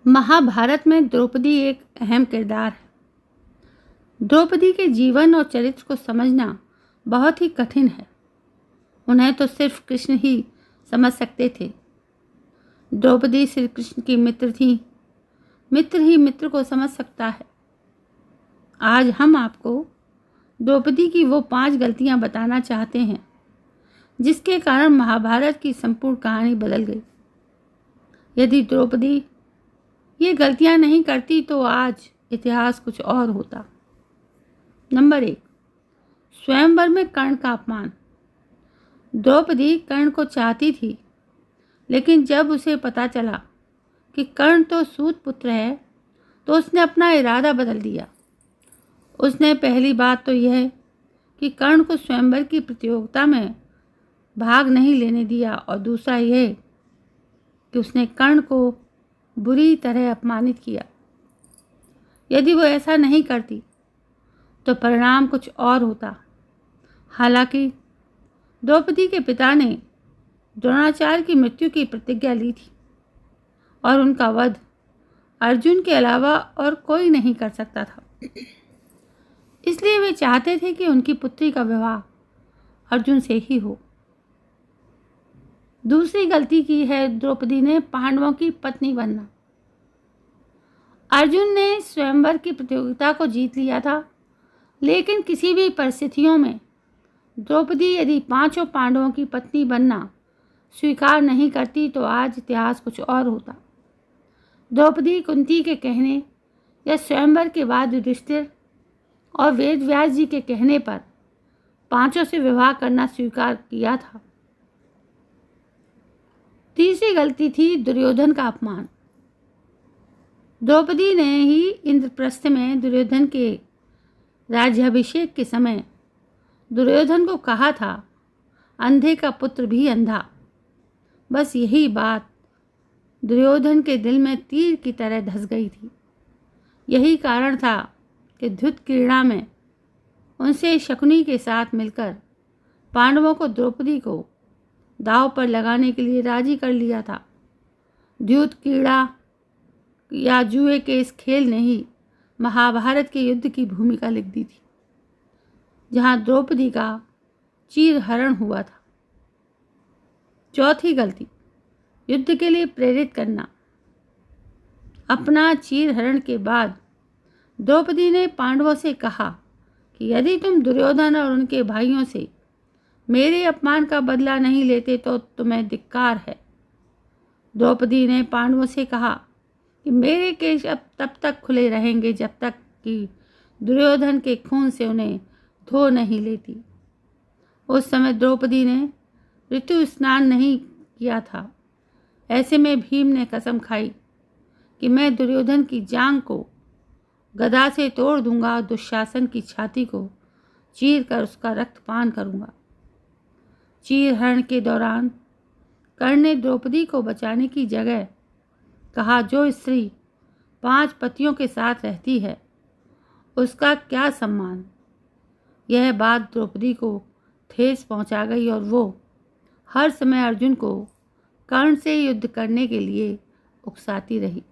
महाभारत में द्रौपदी एक अहम किरदार है। द्रौपदी के जीवन और चरित्र को समझना बहुत ही कठिन है। उन्हें तो सिर्फ कृष्ण ही समझ सकते थे। द्रौपदी श्री कृष्ण की मित्र थी। मित्र ही मित्र को समझ सकता है। आज हम आपको द्रौपदी की वो 5 गलतियां बताना चाहते हैं जिसके कारण महाभारत की संपूर्ण कहानी बदल गई। यदि द्रौपदी ये गलतियां नहीं करती तो आज इतिहास कुछ और होता। नंबर 1, स्वयंवर में कर्ण का अपमान। द्रौपदी कर्ण को चाहती थी, लेकिन जब उसे पता चला कि कर्ण तो सूत पुत्र है तो उसने अपना इरादा बदल दिया। उसने पहली बात तो यह कि कर्ण को स्वयंवर की प्रतियोगिता में भाग नहीं लेने दिया, और दूसरा यह कि उसने कर्ण को बुरी तरह अपमानित किया। यदि वो ऐसा नहीं करती तो परिणाम कुछ और होता। हालांकि द्रौपदी के पिता ने द्रोणाचार्य की मृत्यु की प्रतिज्ञा ली थी और उनका वध अर्जुन के अलावा और कोई नहीं कर सकता था। इसलिए वे चाहते थे कि उनकी पुत्री का विवाह अर्जुन से ही हो। दूसरी गलती की है द्रौपदी ने पांडवों की पत्नी बनना। अर्जुन ने स्वयंवर की प्रतियोगिता को जीत लिया था, लेकिन किसी भी परिस्थितियों में द्रौपदी यदि 5 पांडवों की पत्नी बनना स्वीकार नहीं करती तो आज इतिहास कुछ और होता। द्रौपदी कुंती के कहने या स्वयंवर के बाद युधिष्ठिर और वेदव्यास जी के कहने पर 5 से विवाह करना स्वीकार किया था। तीसरी गलती थी दुर्योधन का अपमान। द्रौपदी ने ही इंद्रप्रस्थ में दुर्योधन के राज्याभिषेक के समय दुर्योधन को कहा था, अंधे का पुत्र भी अंधा। बस यही बात दुर्योधन के दिल में तीर की तरह धंस गई थी। यही कारण था कि द्युत क्रीड़ा में उनसे शकुनी के साथ मिलकर पांडवों को द्रौपदी को दांव पर लगाने के लिए राजी कर लिया था। द्युत क्रीड़ा या जुए के इस खेल ने ही महाभारत के युद्ध की भूमिका लिख दी थी, जहां द्रौपदी का चीरहरण हुआ था। चौथी गलती, युद्ध के लिए प्रेरित करना। अपना चीरहरण के बाद द्रौपदी ने पांडवों से कहा कि यदि तुम दुर्योधन और उनके भाइयों से मेरे अपमान का बदला नहीं लेते तो तुम्हें धिक्कार है। द्रौपदी ने पांडवों से कहा कि मेरे केश अब तब तक खुले रहेंगे जब तक कि दुर्योधन के खून से उन्हें धो नहीं लेती। उस समय द्रौपदी ने ऋतु स्नान नहीं किया था। ऐसे में भीम ने कसम खाई कि मैं दुर्योधन की जांघ को गदा से तोड़ दूंगा और दुशासन की छाती को चीर कर उसका रक्तपान करूंगा। चीरहरण के दौरान कर्ण ने द्रौपदी को बचाने की जगह कहा, जो स्त्री 5 पतियों के साथ रहती है उसका क्या सम्मान। यह बात द्रौपदी को ठेस पहुंचा गई और वो हर समय अर्जुन को कर्ण से युद्ध करने के लिए उकसाती रही।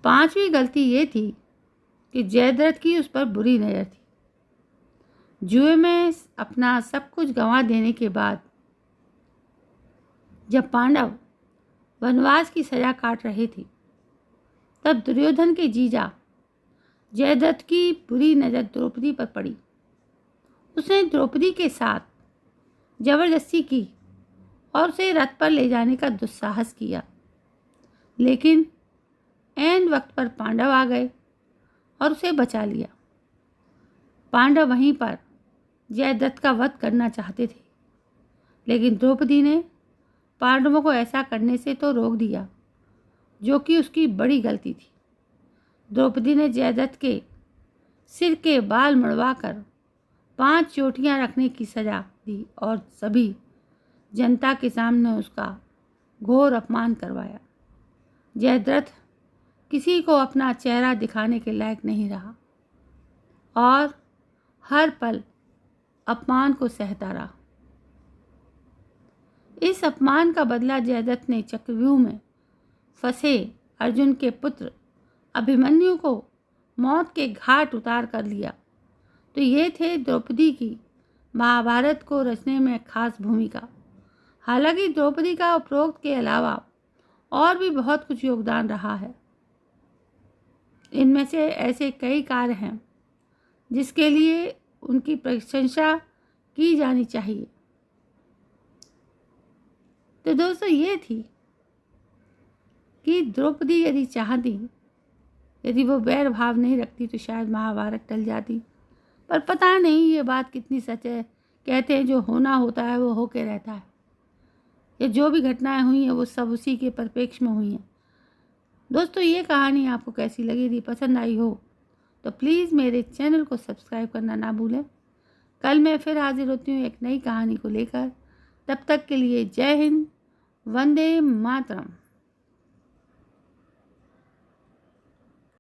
5वीं गलती ये थी कि जयद्रथ की उस पर बुरी नज़र थी। जुए में अपना सब कुछ गंवा देने के बाद जब पांडव वनवास की सजा काट रहे थे, तब दुर्योधन के जीजा जयद्रथ की बुरी नज़र द्रौपदी पर पड़ी। उसने द्रौपदी के साथ जबरदस्ती की और उसे रथ पर ले जाने का दुस्साहस किया, लेकिन ऐन वक्त पर पांडव आ गए और उसे बचा लिया। पांडव वहीं पर जयद्रथ का वध करना चाहते थे, लेकिन द्रौपदी ने पांडवों को ऐसा करने से तो रोक दिया, जो कि उसकी बड़ी गलती थी। द्रौपदी ने जयद्रथ के सिर के बाल मुड़वाकर 5 चोटियां रखने की सजा दी और सभी जनता के सामने उसका घोर अपमान करवाया। जयद्रथ किसी को अपना चेहरा दिखाने के लायक नहीं रहा और हर पल अपमान को सहता रहा। इस अपमान का बदला जयद्रथ ने चक्रव्यूह में फंसे अर्जुन के पुत्र अभिमन्यु को मौत के घाट उतार कर लिया। तो ये थे द्रौपदी की महाभारत को रचने में खास भूमिका। हालांकि द्रौपदी का उपरोक्त के अलावा और भी बहुत कुछ योगदान रहा है। इनमें से ऐसे कई कार्य हैं जिसके लिए उनकी प्रशंसा की जानी चाहिए। तो दोस्तों, ये थी कि द्रौपदी यदि चाहती, यदि वो बैर भाव नहीं रखती तो शायद महाभारत टल जाती। पर पता नहीं ये बात कितनी सच है। कहते हैं जो होना होता है वो होके रहता है। ये जो भी घटनाएं हुई हैं वो सब उसी के परिप्रेक्ष्य में हुई हैं। दोस्तों, ये कहानी आपको कैसी लगी? यदि पसंद आई हो तो प्लीज़ मेरे चैनल को सब्सक्राइब करना ना भूलें। कल मैं फिर हाजिर होती हूँ एक नई कहानी को लेकर। तब तक के लिए जय हिंद, वंदे मातरम।